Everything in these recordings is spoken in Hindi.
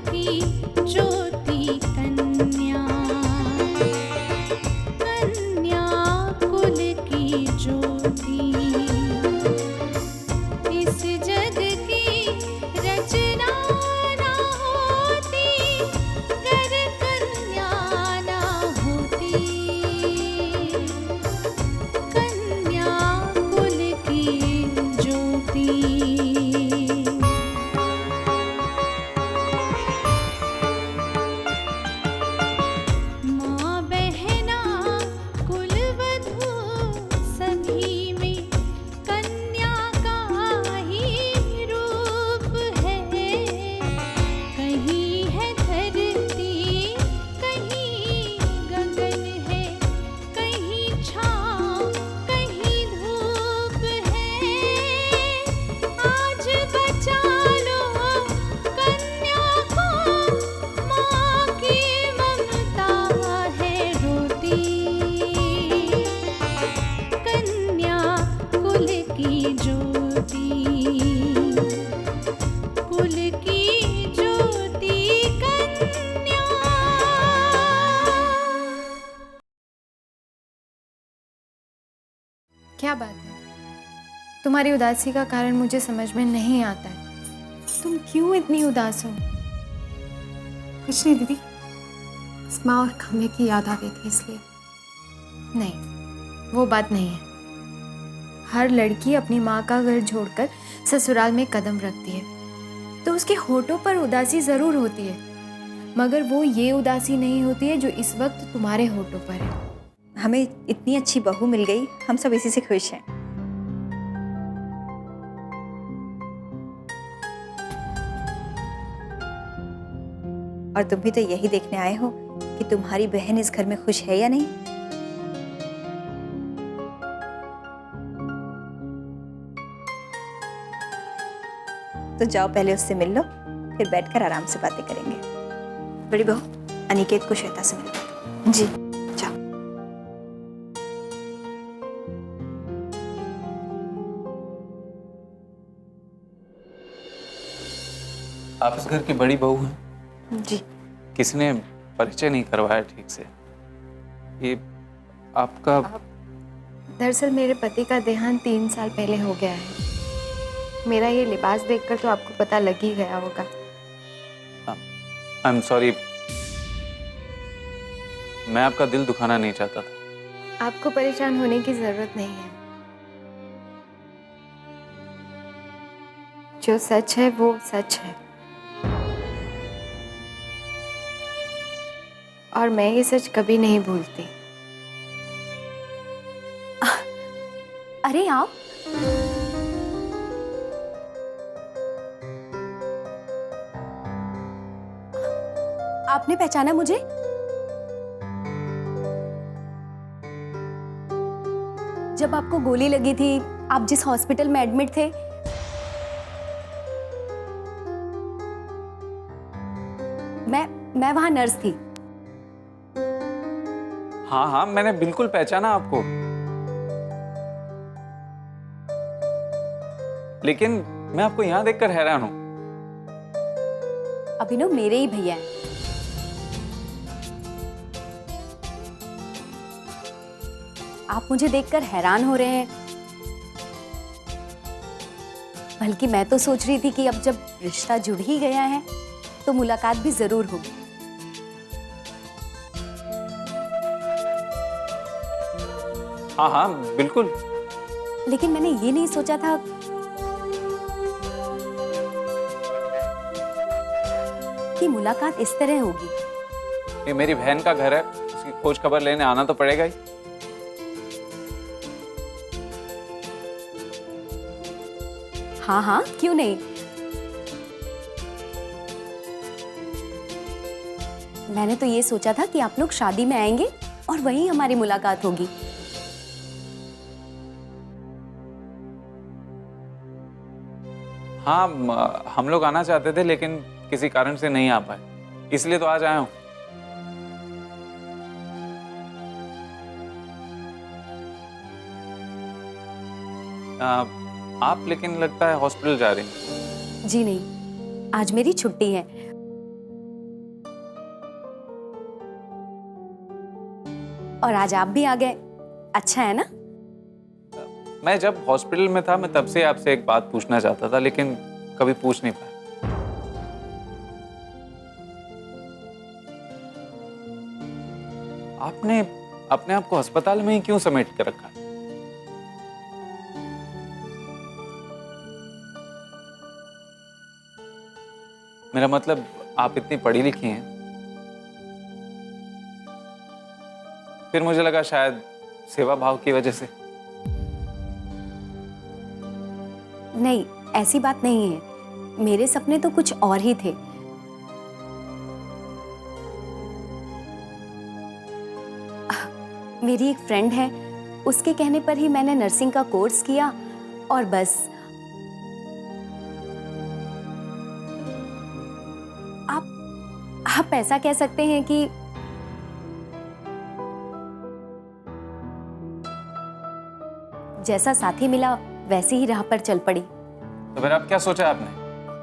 की ज्योति कन्या, कन्या कुल की ज्योति, इस जग की रचना ना होती गर कन्या ना होती, कन्या कुल की ज्योति। माँ बहना कुल वधू सभी में कन्या का ही रूप है, कहीं है धरती कहीं गगन है, कहीं छाँव कहीं धूप है, आज बचा लो कन्या को, माँ की ममता है रोती, कन्या कुल की ज्योति, कुल की ज्योति कन्या। क्या बात है? तुम्हारी उदासी का कारण मुझे समझ में नहीं आता है। तुम क्यों इतनी उदास हो? कुछ नहीं दीदी, माँ और खम्मे की याद आ गई थी इसलिए। नहीं, वो बात नहीं है। हर लड़की अपनी माँ का घर छोड़कर ससुराल में कदम रखती है तो उसके होठों पर उदासी जरूर होती है, मगर वो ये उदासी नहीं होती है जो इस वक्त तुम्हारे होठों पर है। हमें इतनी अच्छी बहू मिल गई, हम सब इसी से खुश हैं। और तुम भी तो यही देखने आए हो कि तुम्हारी बहन इस घर में खुश है या नहीं। तो जाओ पहले उससे मिल लो, फिर बैठकर आराम से बातें करेंगे। बड़ी बहू, अनिकेत को श्वेता से मिलो। जी। जाओ। आप इस घर की बड़ी बहू हैं? जी। किसने परिचय नहीं करवाया ठीक से? ये आपका? दरअसल मेरे पति का देहांत 3 साल पहले हो गया है। मेरा ये लिबास देखकर तो आपको पता लग ही गया होगा। आई एम सॉरी, मैं आपका दिल दुखाना नहीं चाहता था। आपको परेशान होने की जरूरत नहीं है। जो सच है वो सच है, और मैं ये सच कभी नहीं भूलती। अरे आप आपने पहचाना मुझे? जब आपको गोली लगी थी, आप जिस हॉस्पिटल में एडमिट थे, मैं वहां नर्स थी। हाँ हाँ, मैंने बिल्कुल पहचाना आपको, लेकिन मैं आपको यहाँ देखकर हैरान हूँ। अभिनव मेरे ही भैया हैं। आप मुझे देखकर हैरान हो रहे हैं, बल्कि मैं तो सोच रही थी कि अब जब रिश्ता जुड़ ही गया है तो मुलाकात भी जरूर होगी। हाँ हाँ बिल्कुल। लेकिन मैंने ये नहीं सोचा था कि मुलाकात इस तरह होगी। ये मेरी बहन का घर है, उसकी खोज खबर लेने आना तो पड़ेगा ही। हाँ हाँ, क्यों नहीं। मैंने तो ये सोचा था कि आप लोग शादी में आएंगे और वहीं हमारी मुलाकात होगी। हाँ, हम लोग आना चाहते थे लेकिन किसी कारण से नहीं आ पाए, इसलिए तो आज आया हूँ। आप लेकिन लगता है हॉस्पिटल जा रही हैं। जी नहीं, आज मेरी छुट्टी है। और आज आप भी आ गए, अच्छा है ना? मैं जब हॉस्पिटल में था मैं तब से आपसे एक बात पूछना चाहता था, लेकिन कभी पूछ नहीं पाया। आपने अपने आप को अस्पताल में ही क्यों समेट कर रखा? मेरा मतलब, आप इतनी पढ़ी लिखी हैं, फिर मुझे लगा शायद सेवा भाव की वजह से। नहीं, ऐसी बात नहीं है, मेरे सपने तो कुछ और ही थे। मेरी एक फ्रेंड है, उसके कहने पर ही मैंने नर्सिंग का कोर्स किया और बस। आप ऐसा कह सकते हैं कि जैसा साथी मिला वैसे ही राह पर चल पड़ी। तो फिर अब क्या सोचा आपने?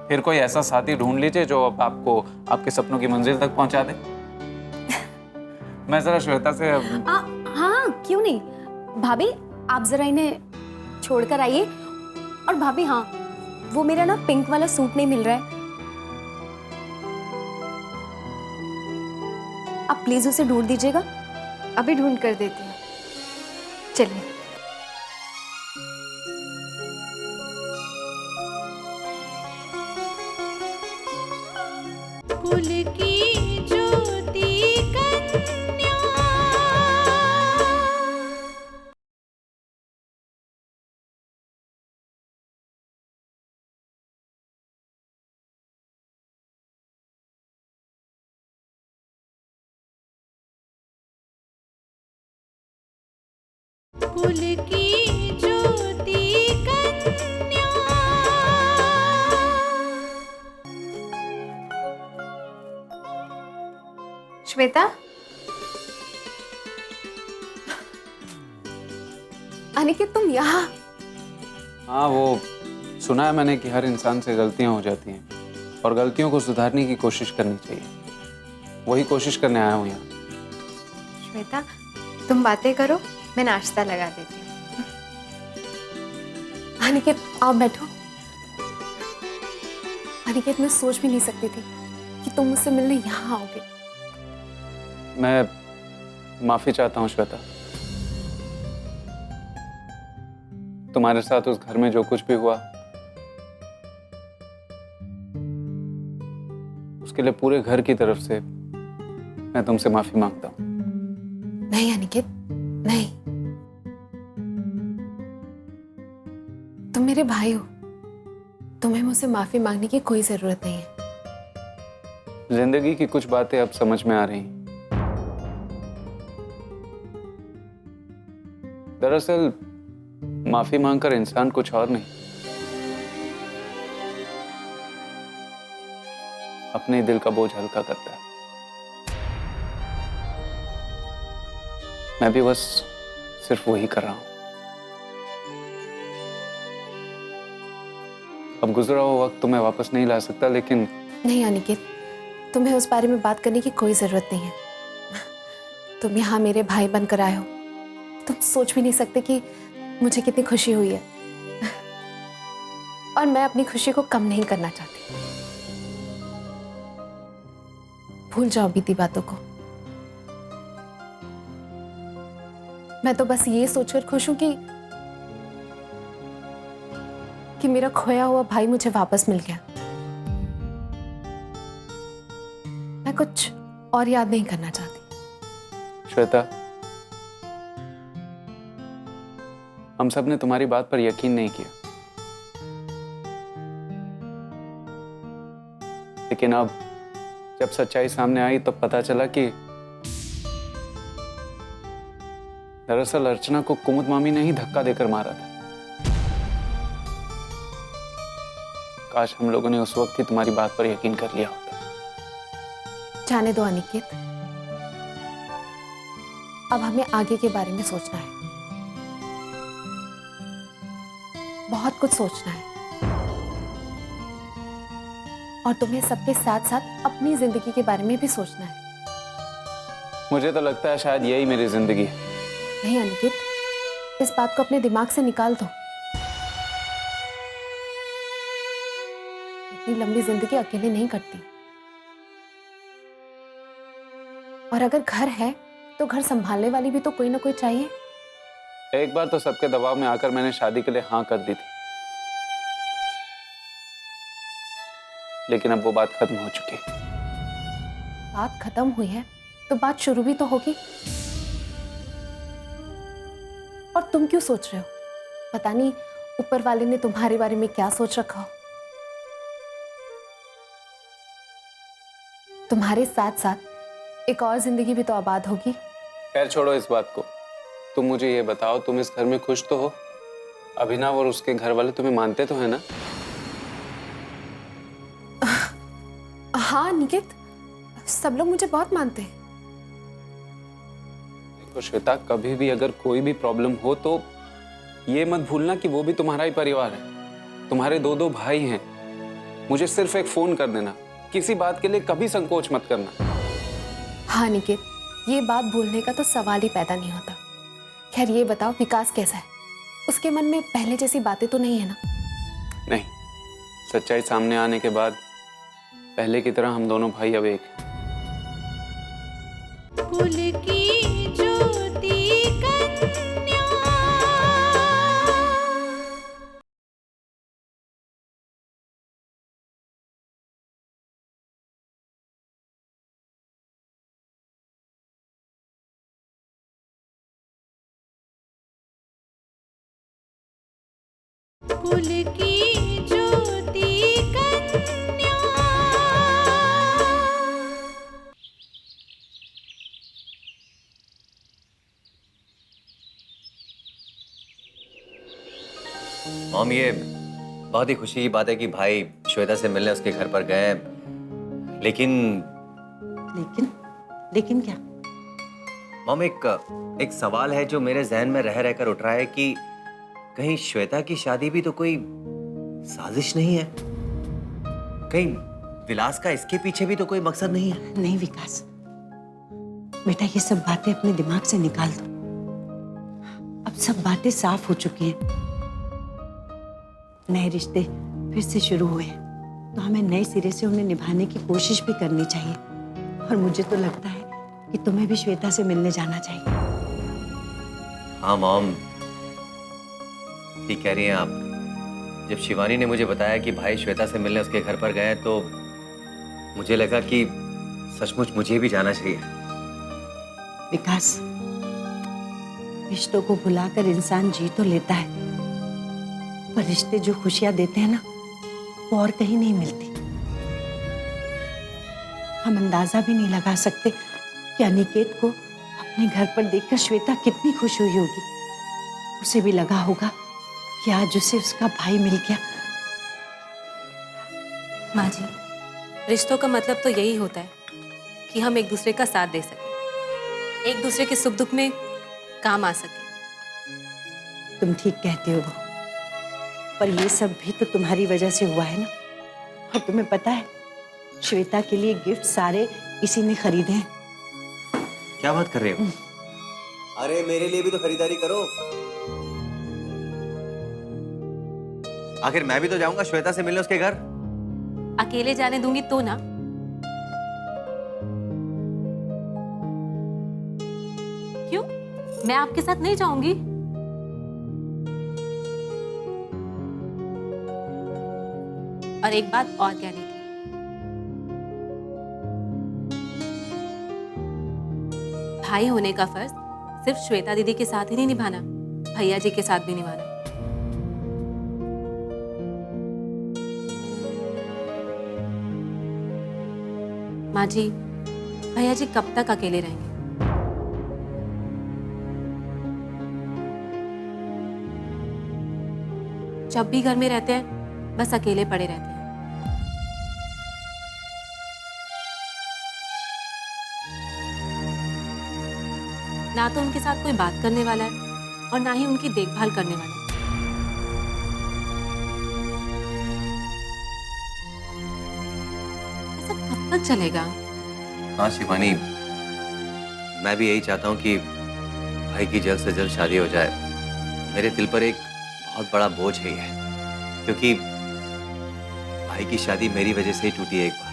फिर कोई ऐसा साथी ढूंढ लीजिए जो अब आपको आपके सपनों की मंजिल तक पहुंचा दे। मैं जरा श्वेता से हाँ, क्यों नहीं। भाभी, आप जरा इन्हें छोड़कर आइए। और भाभी, हाँ, वो मेरा ना पिंक वाला सूट नहीं मिल रहा है, आप प्लीज उसे ढूंढ दीजिएगा। अभी ढूंढ कर देती हूँ, चलिए। कुल की ज्योति कन्या। कुल की ज्योति कन्या। श्वेता, अनिकेत, तुम यहाँ? हाँ, वो सुना है मैंने कि हर इंसान से गलतियां हो जाती हैं और गलतियों को सुधारने की कोशिश करनी चाहिए। वही कोशिश करने आया हूँ यहाँ। श्वेता, तुम बातें करो, मैं नाश्ता लगा देती हूँ। अनिकेत, आओ बैठो। अनिकेत, मैं सोच भी नहीं सकती थी कि तुम मुझसे मिलने यहाँ आओगे। मैं माफी चाहता हूँ श्वेता। तुम्हारे साथ उस घर में जो कुछ भी हुआ, उसके लिए पूरे घर की तरफ से मैं तुमसे माफी मांगता हूँ। नहीं अनिकेत, नहीं, तुम मेरे भाई हो, तुम्हें मुझसे माफी मांगने की कोई जरूरत नहीं है। जिंदगी की कुछ बातें अब समझ में आ रही हैं। दरअसल माफी मांगकर इंसान कुछ और नहीं, अपने दिल का बोझ हल्का करता है। मैं भी बस सिर्फ वही कर रहा हूं। अब गुजरा हुआ वक्त तुम्हें वापस नहीं ला सकता, लेकिन नहीं अनिकेत, तुम्हें उस बारे में बात करने की कोई जरूरत नहीं है। तुम यहाँ मेरे भाई बनकर आए हो, तुम सोच भी नहीं सकते कि मुझे कितनी खुशी हुई है। और मैं अपनी खुशी को कम नहीं करना चाहती। भूल जाओ बीती बातों को। मैं तो बस ये सोचकर खुश हूं कि मेरा खोया हुआ भाई मुझे वापस मिल गया। मैं कुछ और याद नहीं करना चाहती। श्वेता, हम सब ने तुम्हारी बात पर यकीन नहीं किया, लेकिन अब जब सच्चाई सामने आई तो पता चला कि दरअसल अर्चना को कुमुद मामी ने ही धक्का देकर मारा था। काश हम लोगों ने उस वक्त ही तुम्हारी बात पर यकीन कर लिया होता। जाने दो अनिकेत, अब हमें आगे के बारे में सोचना है, बहुत कुछ सोचना है। और तुम्हें सबके साथ साथ अपनी जिंदगी के बारे में भी सोचना है। मुझे तो लगता है शायद यही मेरी जिंदगी है। नहीं अनिकेत, इस बात को अपने दिमाग से निकाल दो। इतनी लंबी जिंदगी अकेले नहीं कटती। और अगर घर है तो घर संभालने वाली भी तो कोई ना कोई चाहिए। एक बार तो सबके दबाव में आकर मैंने शादी के लिए हाँ कर दी थी, लेकिन अब वो बात खत्म हो चुकी। बात खत्म हुई है तो बात शुरू भी तो होगी। और तुम क्यों सोच रहे हो? पता नहीं ऊपर वाले ने तुम्हारे बारे में क्या सोच रखा हो। तुम्हारे साथ साथ एक और जिंदगी भी तो आबाद होगी। खैर छोड़ो इस बात को, तुम मुझे ये बताओ, तुम इस घर में खुश तो हो? अभिनव और उसके घर वाले तुम्हें मानते तो है ना? हाँ निकित, सब लोग मुझे बहुत मानते हैं। देखो श्वेता, कभी भी अगर कोई भी प्रॉब्लम हो तो ये मत भूलना कि वो भी तुम्हारा ही परिवार है। तुम्हारे दो दो भाई हैं। मुझे सिर्फ एक फोन कर देना, किसी बात के लिए कभी संकोच मत करना। हाँ निकित, ये बात भूलने का तो सवाल ही पैदा नहीं होता। खैर ये बताओ, विकास कैसा है? उसके मन में पहले जैसी बातें तो नहीं है ना? नहीं, सच्चाई सामने आने के बाद पहले की तरह हम दोनों भाई अब एक हैं। कुल की ज्योति कन्या। कुल की ज्योति कन्या। मॉम, ये बहुत ही खुशी की बात है कि भाई श्वेता से मिलने उसके घर पर गए, लेकिन लेकिन क्या? मॉम, एक सवाल है जो मेरे जहन में रह रहकर उठ रहा है कि कहीं श्वेता की शादी भी तो कोई साजिश नहीं है? कहीं विलास का इसके पीछे भी तो कोई मकसद नहीं है? नहीं विकास, बेटा ये सब बातें अपने दिमाग से निकाल दो। अब सब बातें साफ हो चुकी हैं। नए रिश्ते फिर से शुरू हुए हैं तो हमें नए सिरे से उन्हें निभाने की कोशिश भी करनी चाहिए। और मुझे तो लगता है कि तुम्हें भी श्वेता से मिलने जाना चाहिए। हाँ मॉम, ठीक कह रही हैं आप। जब शिवानी ने मुझे बताया कि भाई श्वेता से मिलने उसके घर पर गए तो मुझे लगा कि सचमुच मुझे भी जाना चाहिए। विकास, रिश्तों को भुलाकर इंसान जी तो लेता है, पर रिश्ते जो खुशियां देते हैं ना, वो और कहीं नहीं मिलती। हम अंदाजा भी नहीं लगा सकते कि अनिकेत को अपने घर पर देखकर श्वेता कितनी खुश हुई होगी। उसे भी लगा होगा कि आज उसे उसका भाई मिल गया। माँ जी, रिश्तों का मतलब तो यही होता है कि हम एक दूसरे का साथ दे सकें, एक दूसरे के सुख दुख में काम आ सके। तुम ठीक कहते हो, पर ये सब भी तो तुम्हारी वजह से हुआ है ना। और तुम्हें पता है, श्वेता के लिए गिफ्ट सारे इसी ने खरीदे हैं। क्या बात कर रहे हो? अरे मेरे लिए भी तो खरीदारी करो। आखिर मैं भी तो जाऊंगा श्वेता से मिलने उसके घर। अकेले जाने दूंगी तो ना। क्यों? मैं आपके साथ नहीं जाऊंगी। और एक बात और कहनी थी, भाई होने का फर्ज सिर्फ श्वेता दीदी के साथ ही नहीं निभाना, भैया जी के साथ भी निभाना। माँ जी, भैया जी कब तक अकेले रहेंगे? जब भी घर में रहते हैं बस अकेले पड़े रहते हैं। ना तो उनके साथ कोई बात करने वाला है और ना ही उनकी देखभाल करने वाला है। ऐसा कब तक चलेगा? हाँ शिवानी, मैं भी यही चाहता हूँ कि भाई की जल्द से जल्द शादी हो जाए। मेरे दिल पर एक बहुत बड़ा बोझ है ये, क्योंकि भाई की शादी मेरी वजह से ही टूटी है एक बार।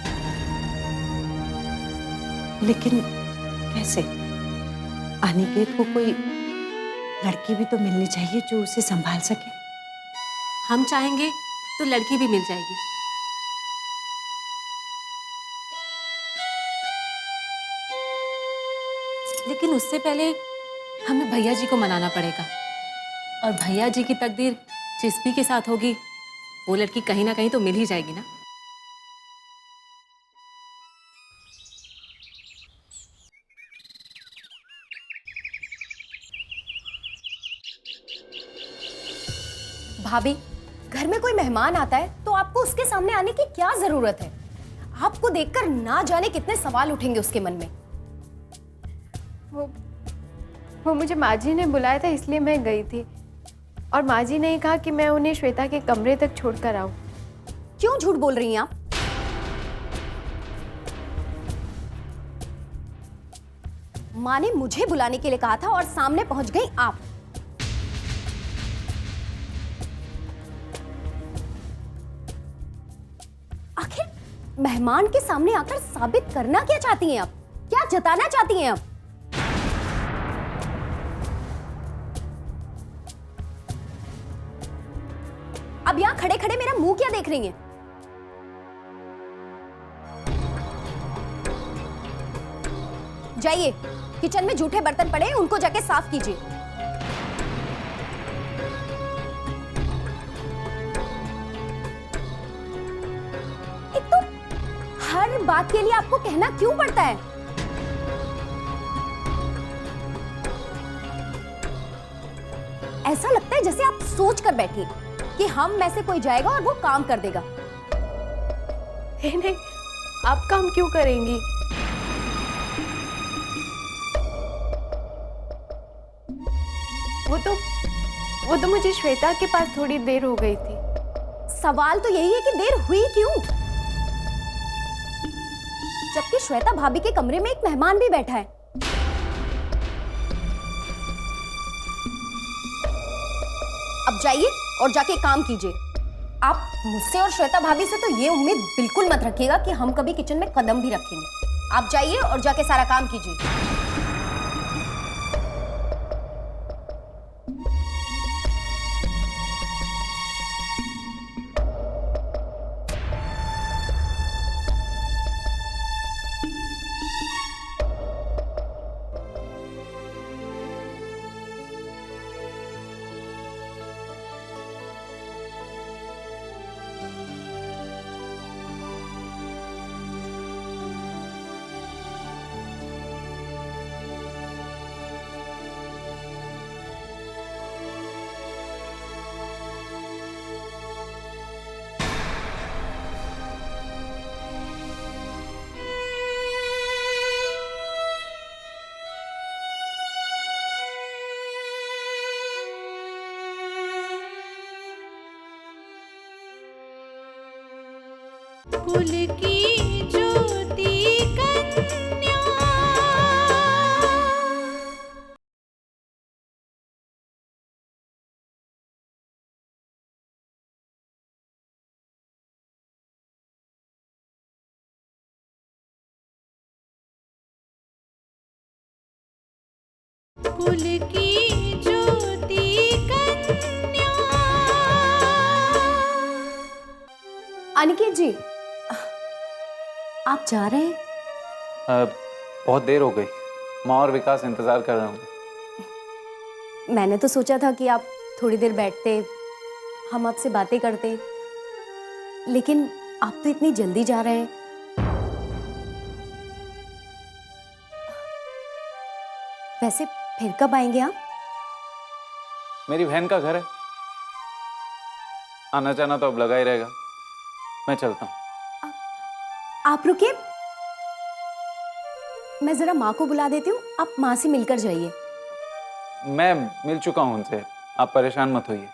लेकिन कैसे? अनिकेत को कोई लड़की भी तो मिलनी चाहिए जो उसे संभाल सके। हम चाहेंगे तो लड़की भी मिल जाएगी। लेकिन उससे पहले हमें भैया जी को मनाना पड़ेगा, और भैया जी की तकदीर जिस भी के साथ होगी वो लड़की कहीं ना कहीं तो मिल ही जाएगी ना। भाभी, घर में कोई मेहमान आता है तो आपको उसके सामने आने की क्या जरूरत है? आपको देखकर ना जाने कितने सवाल उठेंगे उसके मन में। वो मुझे माँ जी ने बुलाया था इसलिए मैं गई थी, और माँ जी ने कहा कि मैं उन्हें श्वेता के कमरे तक छोड़कर आऊं। क्यों झूठ बोल रही हैं आप? माँ ने मुझे बुलाने के लिए कहा था और सामने पहुंच गई आप। आखिर मेहमान के सामने आकर साबित करना क्या चाहती हैं आप? क्या जताना चाहती हैं आप? अब यहां खड़े खड़े मेरा मुंह क्या देख रही हैं? जाइए, किचन में जूठे बर्तन पड़े हैं, उनको जाके साफ कीजिए। एक तो हर बात के लिए आपको कहना क्यों पड़ता है? ऐसा लगता है जैसे आप सोच कर बैठी कि हम में से कोई जाएगा और वो काम कर देगा। नहीं, आप काम क्यों करेंगी? वो तो मुझे श्वेता के पास थोड़ी देर हो गई थी। सवाल तो यही है कि देर हुई क्यों, जबकि श्वेता भाभी के कमरे में एक मेहमान भी बैठा है। अब जाइए और जाके काम कीजिए। आप मुझसे और श्वेता भाभी से तो ये उम्मीद बिल्कुल मत रखिएगा कि हम कभी किचन में कदम भी रखेंगे। आप जाइए और जाके सारा काम कीजिए। कुल की ज्योति कन्या। कुल की ज्योति कन्या। अनिकेत जी, आप जा रहे हैं? बहुत देर हो गई, माँ और विकास इंतजार कर रहे होंगे। मैंने तो सोचा था कि आप थोड़ी देर बैठते, हम आपसे बातें करते, लेकिन आप तो इतनी जल्दी जा रहे हैं। वैसे फिर कब आएंगे आप? मेरी बहन का घर है, आना जाना तो अब लगा ही रहेगा। मैं चलता हूँ। आप रुकिए, मैं जरा माँ को बुला देती हूँ, आप माँ से मिलकर जाइए। मैं मिल चुका हूँ उनसे, आप परेशान मत होइए।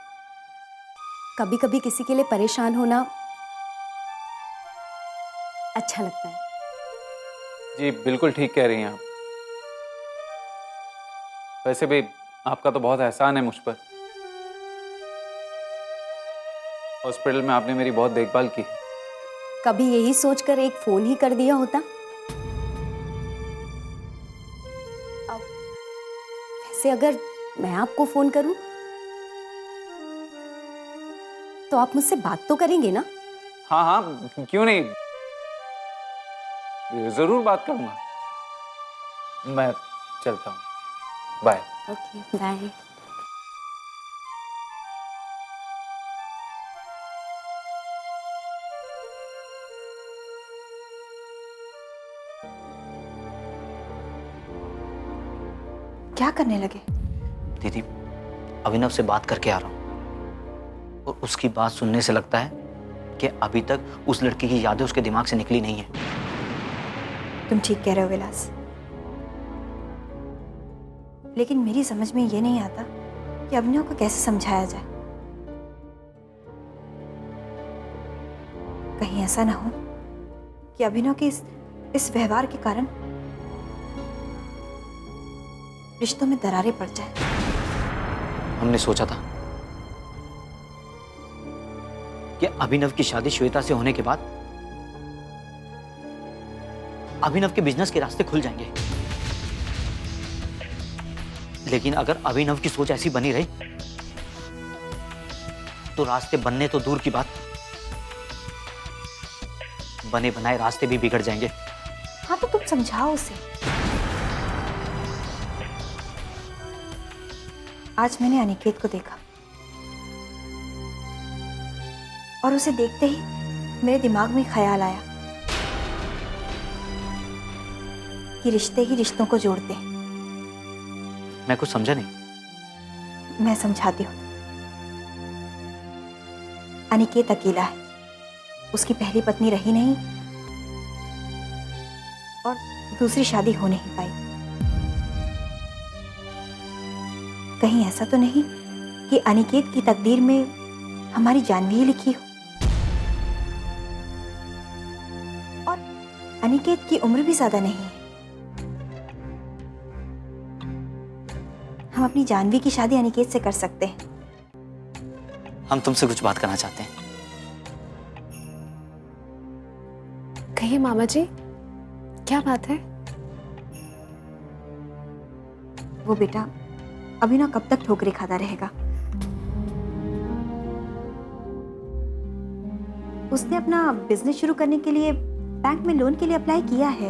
कभी कभी किसी के लिए परेशान होना अच्छा लगता है। जी बिल्कुल ठीक कह रही हैं आप। वैसे भी आपका तो बहुत एहसान है मुझ पर। हॉस्पिटल में आपने मेरी बहुत देखभाल की। कभी यही सोचकर एक फोन ही कर दिया होता। अब वैसे अगर मैं आपको फोन करूं तो आप मुझसे बात तो करेंगे ना? हाँ हाँ, क्यों नहीं, जरूर बात करूंगा। मैं चलता हूँ, बाय। Okay, bye. क्या करने लगे? दीदी, अभिनव से बात करके आ रहा हूँ और उसकी बात सुनने से लगता है कि अभी तक उस लड़की की यादें उसके दिमाग से निकली नहीं है। तुम ठीक कह रहे हो विलास, लेकिन मेरी समझ में ये नहीं आता कि अभिनव को कैसे समझाया जाए। कहीं ऐसा ना हो कि अभिनव के इस व्यवहार के कारण रिश्तों में दरारें पड़ जाए। हमने सोचा था कि अभिनव की शादी श्वेता से होने के बाद अभिनव के बिजनेस के रास्ते खुल जाएंगे, लेकिन अगर अभिनव की सोच ऐसी बनी रही तो रास्ते बनने तो दूर की बात, बने बनाए रास्ते भी बिगड़ जाएंगे। हाँ तो तुम समझाओ उसे। आज मैंने अनिकेत को देखा और उसे देखते ही मेरे दिमाग में ख्याल आया कि रिश्ते ही रिश्तों को जोड़ते हैं। मैं कुछ समझा नहीं। मैं समझाती हूँ। अनिकेत अकेला है, उसकी पहली पत्नी रही नहीं और दूसरी शादी हो नहीं पाई। कहीं ऐसा तो नहीं कि अनिकेत की तकदीर में हमारी जानवी ही लिखी हो। और अनिकेत की उम्र भी ज्यादा नहीं है। हम अपनी जानवी की शादी अनिकेत से कर सकते हैं। हम तुमसे कुछ बात करना चाहते हैं। कहिए मामा जी, क्या बात है? वो बेटा अभिनव कब तक ठोकरें खाता रहेगा? उसने अपना बिजनेस शुरू करने के लिए बैंक में लोन के लिए अप्लाई किया है,